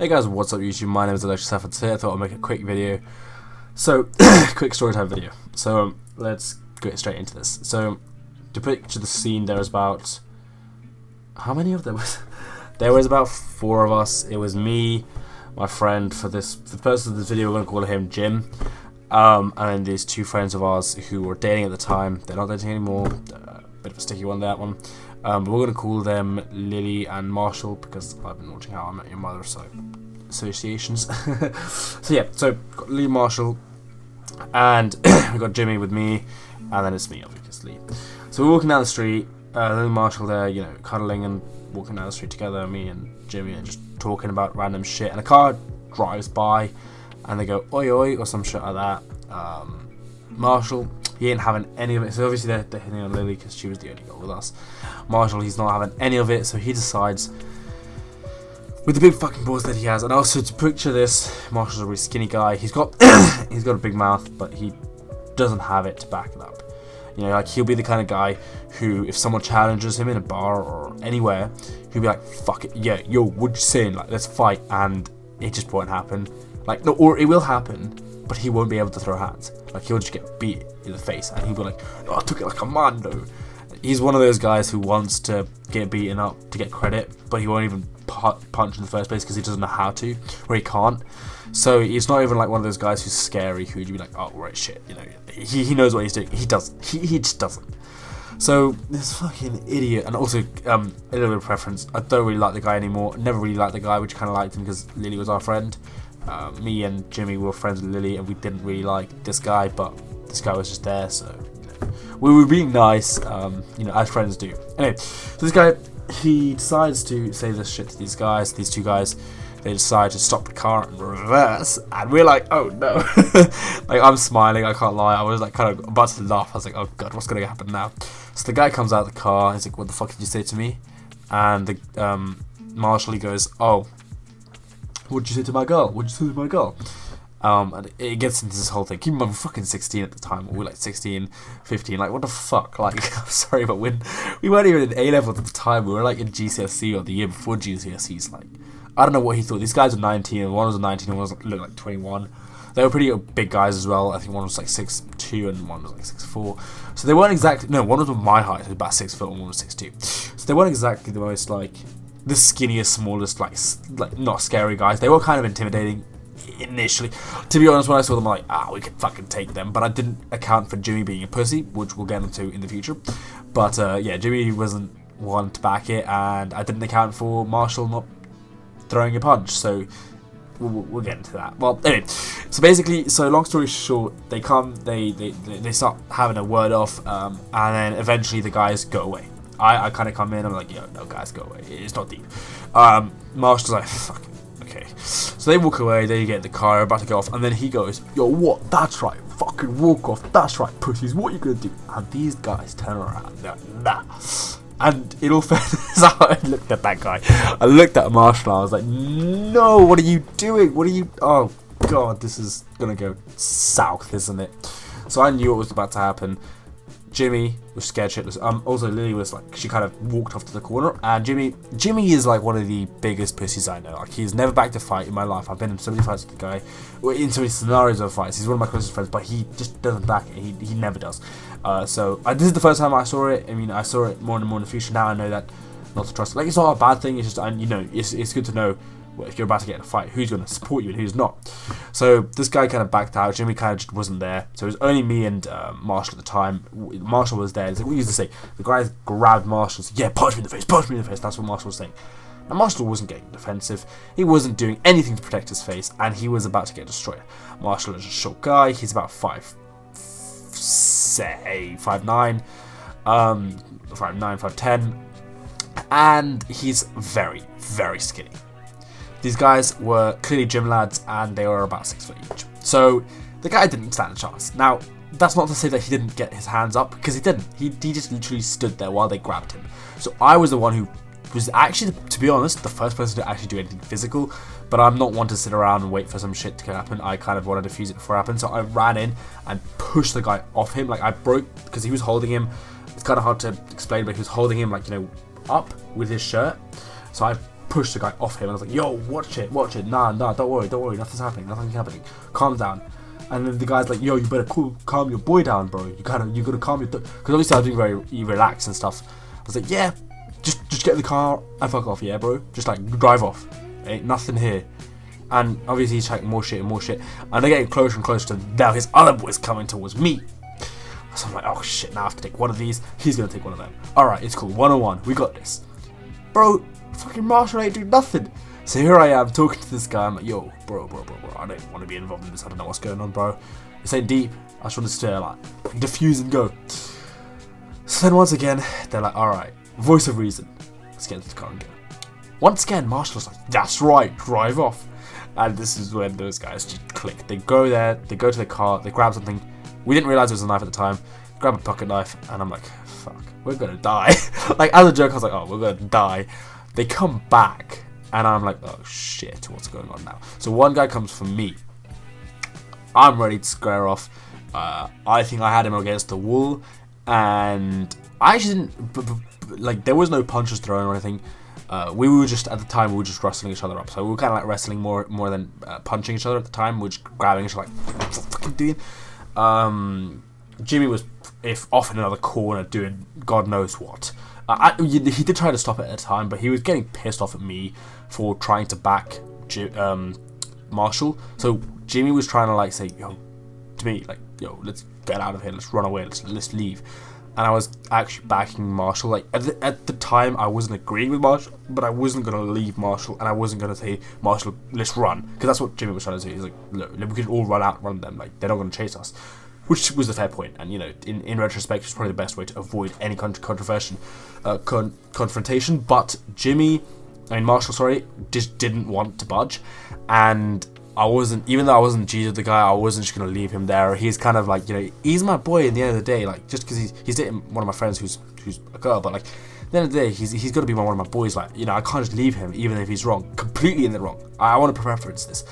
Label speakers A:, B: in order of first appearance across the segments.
A: Hey guys, what's up YouTube? My name is Electric Efforts here. I thought I'd make a quick video. So, quick storytime video. So, let's get straight into this. So, to picture the scene, there was about... How many of them was? There was about 4 of us. It was me, my friend, for the purpose of this video, we're going to call him Jim. And then these 2 friends of ours who were dating at the time. They're not dating anymore. Bit of a sticky one, that one. But we're going to call them Lily and Marshall because I've been watching How I Met Your Mother, so associations. So yeah, so got Lily, Marshall, and we got Jimmy with me, and then it's me, obviously. So we're walking down the street, Lily and Marshall there, you know, cuddling and walking down the street together, me and Jimmy, and just talking about random shit, and a car drives by, and they go, oi oi, or some shit like that. Marshall, he ain't having any of it, so obviously they're hitting on Lily because she was the only girl with us. Marshall, he's not having any of it, so he decides, with the big fucking balls that he has, and also to picture this, Marshall's a really skinny guy, he's got he's got a big mouth, but he doesn't have it to back it up. You know, like, he'll be the kind of guy who, if someone challenges him in a bar or anywhere, he'll be like, fuck it, yeah, yo, what you saying, like, let's fight, and it just won't happen. Like, no, or it will happen, but he won't be able to throw hands. Like, he'll just get beat in the face, and he'll be like, oh, I took it like a man, though. He's one of those guys who wants to get beaten up to get credit, but he won't even punch in the first place because he doesn't know how to, or he can't. So he's not even like one of those guys who's scary, who'd be like, oh, right, shit, you know, he knows what he's doing. He doesn't. He just doesn't. So this fucking idiot, and also a little bit of preference. I don't really like the guy anymore. Never really liked the guy. We just kind of liked him because Lily was our friend. Me and Jimmy were friends with Lily, and we didn't really like this guy, but this guy was just there, so you know, we were being nice, you know, as friends do. Anyway, so this guy, he decides to say this shit to these guys, these 2 guys. They decide to stop the car and reverse, and we're like, oh no. Like, I'm smiling, I can't lie. I was like kind of about to laugh. I was like, oh god, what's gonna happen now? So the guy comes out of the car, he's like, what the fuck did you say to me? And the Marshall, he goes, oh, what'd you say to my girl? What'd you say to my girl? And it gets into this whole thing. Keep in mind, we're fucking 16 at the time, or we're like 16, 15, like, what the fuck? Like, I'm sorry, but we weren't even in A-levels at the time. We were like in GCSE or the year before GCSEs. Like, I don't know what he thought. These guys were 19, and one was 19, and one was looked like 21. They were pretty big guys as well. I think one was like 6'2", and one was like 6'4". So they weren't exactly, no, one was my height, so about 6 foot, and one was 6'2". So they weren't exactly the most, like, the skinniest, smallest, like not scary guys. They were kind of intimidating initially. To be honest, when I saw them, I'm like, we could fucking take them. But I didn't account for Jimmy being a pussy, which we'll get into in the future. But yeah, Jimmy wasn't one to back it, and I didn't account for Marshall not throwing a punch. So we'll get into that. Well, anyway, so basically, so long story short, they come, they start having a word off, and then eventually the guys go away. I kind of come in, I'm like, yo, no, guys, go away. It's not deep. Marshall's like, fuck, okay. So they walk away, they get in the car, about to go off, and then he goes, yo, what? That's right, fucking walk off. That's right, pussies, what are you gonna do? And these guys turn around, they're like, nah. And in all fairness, I looked at that guy. I looked at Marshall, I was like, no, what are you doing? What are you, oh god, this is gonna go south, isn't it? So I knew what was about to happen. Jimmy was scared shitless. Also Lily was like, she kind of walked off to the corner, and Jimmy is like one of the biggest pussies I know. Like, he's never backed a fight in my life. I've been in so many fights with the guy, in so many scenarios of fights. He's one of my closest friends, but he just doesn't back it. He never does. So this is the first time I saw it. I mean, I saw it more and more in the future. Now I know that not to trust. Like, it's not a bad thing. It's just, you know, it's good to know. Well, if you're about to get in a fight, who's going to support you and who's not. So this guy kind of backed out. Jimmy kind of just wasn't there. So it was only me and Marshall at the time. Marshall was there. It's like we used to say. The guys grabbed Marshall. Said, yeah, punch me in the face. Punch me in the face. That's what Marshall was saying. And Marshall wasn't getting defensive. He wasn't doing anything to protect his face, and he was about to get destroyed. Marshall is a short guy. He's about 5'9", 5'10", and he's very, very skinny. These guys were clearly gym lads, and they were about 6 foot each. So the guy didn't stand a chance. Now, that's not to say that he didn't get his hands up, because he didn't. He just literally stood there while they grabbed him. So I was the one who was actually, to be honest, the first person to actually do anything physical. But I'm not one to sit around and wait for some shit to happen. I kind of wanted to fuse it before it happened. So I ran in and pushed the guy off him. Like, I broke, because he was holding him. It's kind of hard to explain, but he was holding him, like, you know, up with his shirt. So I pushed the guy off him, and I was like, yo, watch it, nah, don't worry, nothing's happening, calm down. And then the guy's like, yo, you better calm your boy down, bro. You gotta calm your, because obviously I was being very relaxed and stuff. I was like, yeah, just get in the car and fuck off, yeah, bro. Just like drive off. Ain't nothing here. And obviously he's like more shit, and they're getting closer and closer to now his other boys coming towards me. So I'm like, oh shit, now I have to take one of these. He's gonna take one of them. Alright, it's cool. 1-on-1, we got this. Bro, fucking Marshall ain't doing nothing. So here I am talking to this guy. I'm like, yo, bro, I don't want to be involved in this. I don't know what's going on, bro. This ain't deep. I just want to stay like defuse and go. So then once again, they're like, alright, voice of reason. Let's get into the car and go. Once again, Marshall's like, that's right, drive off. And this is when those guys just click. They go there, they go to the car, they grab something. We didn't realise it was a knife at the time. Grab a pocket knife, and I'm like, fuck, we're gonna die. Like, as a joke, I was like, oh, we're gonna die. They come back, and I'm like, oh shit, what's going on now? So one guy comes for me. I'm ready to square off. I think I had him against the wall, and I actually didn't, like, there was no punches thrown or anything. We were just, at the time, we were just wrestling each other up. So we were kind of like wrestling more than punching each other at the time. We were just grabbing each other, like, what the fuck are you doing? Jimmy was off in another corner doing God knows what. He did try to stop it at the time, but he was getting pissed off at me for trying to back Marshall. So Jimmy was trying to like say, yo, to me, like, yo, let's get out of here, let's run away, let's leave. And I was actually backing Marshall. Like at the time, I wasn't agreeing with Marshall, but I wasn't gonna leave Marshall, and I wasn't gonna say, Marshall, let's run, because that's what Jimmy was trying to do. He's like, look, we could all run them. Like, they're not gonna chase us. Which was a fair point, and you know, in retrospect, it's probably the best way to avoid any confrontation. But Marshall, sorry, just didn't want to budge, and I wasn't. Even though I wasn't Jesus the guy, I wasn't just gonna leave him there. He's kind of like, you know, he's my boy. In the end of the day, like, just because he's dating one of my friends who's a girl, but like, at the end of the day, he's got to be one of my boys. Like, you know, I can't just leave him, even if he's wrong, completely in the wrong. I want to preference this.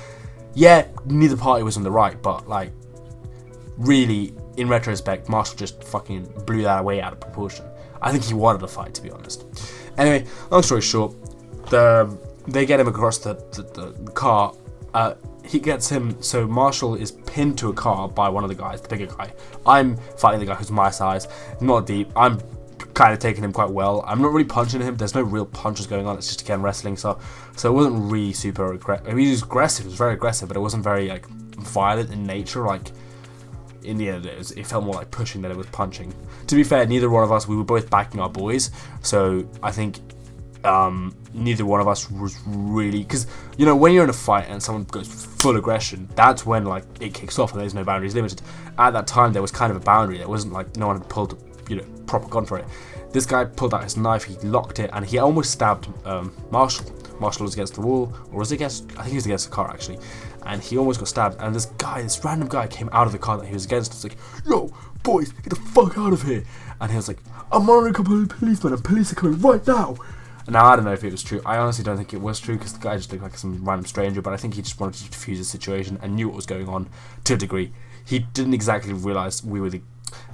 A: Yeah, neither party was on the right, but like, really, in retrospect, Marshall just fucking blew that away out of proportion. I think he wanted a fight, to be honest. Anyway, long story short, they get him across the car. He gets him, so Marshall is pinned to a car by one of the guys, the bigger guy. I'm fighting the guy who's my size, not deep. I'm kind of taking him quite well. I'm not really punching him. There's no real punches going on. It's just, again, wrestling stuff. So it wasn't really super aggressive. I mean, he was aggressive. It was very aggressive, but it wasn't very like violent in nature. Like, in the end, it felt more like pushing than it was punching. To be fair, neither one of us, we were both backing our boys, so I think neither one of us was really, because, you know, when you're in a fight and someone goes full aggression, that's when like it kicks off and there's no boundaries limited. At that time, there was kind of a boundary. There wasn't like no one had pulled, you know, proper gun for it. This guy pulled out his knife, he locked it, and he almost stabbed Marshall. Marshall was against the wall, or was it against, I think he was against the car actually, and he almost got stabbed, and this random guy came out of the car that he was against. It's like, yo, boys, get the fuck out of here. And he was like, I'm on a couple of policemen, and police are coming right now. And now, I don't know if it was true. I honestly don't think it was true, because the guy just looked like some random stranger, but I think he just wanted to defuse the situation and knew what was going on to a degree. He didn't exactly realise we were the,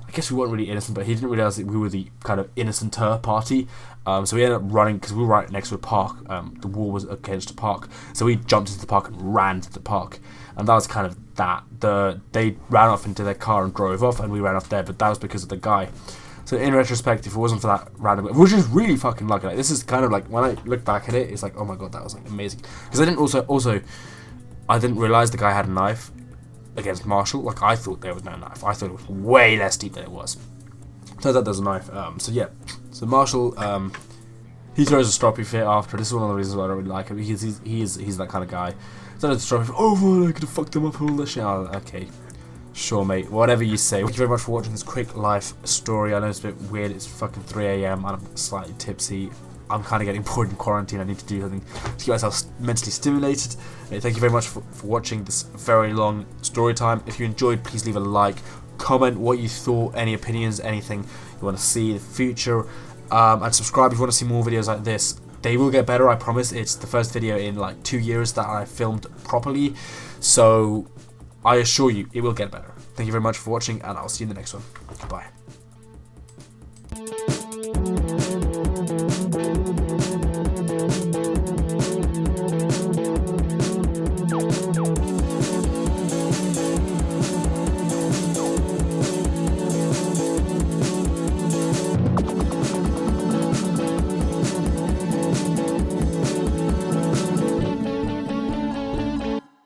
A: I guess we weren't really innocent, but he didn't realise that we were the kind of innocenter party. So we ended up running, because we were right next to a park. The wall was against a park, so we jumped into the park and ran to the park, and that was kind of that. They ran off into their car and drove off, and we ran off there, but that was because of the guy. So in retrospect, if it wasn't for that random, which is really fucking lucky. Like, this is kind of like, when I look back at it, it's like, oh my god, that was like amazing. Because I didn't also I didn't realise the guy had a knife against Marshall. Like, I thought there was no knife. I thought it was way less deep than it was. Turns out there's a knife. So yeah. So Marshall, he throws a stroppy fit after. This is one of the reasons why I don't really like him. He's that kind of guy. So there's a stroppy fit. Oh, I could have fucked them up and all this shit. Oh, okay. Sure, mate. Whatever you say. Thank you very much for watching this quick life story. I know it's a bit weird. It's fucking 3 AM and I'm slightly tipsy. I'm kind of getting bored in quarantine. I need to do something to keep myself mentally stimulated. Thank you very much for watching this very long story time. If you enjoyed, please leave a like. Comment what you thought, any opinions, anything you want to see in the future. And subscribe if you want to see more videos like this. They will get better, I promise. It's the first video in like 2 years that I filmed properly. So I assure you, it will get better. Thank you very much for watching, and I'll see you in the next one. Goodbye.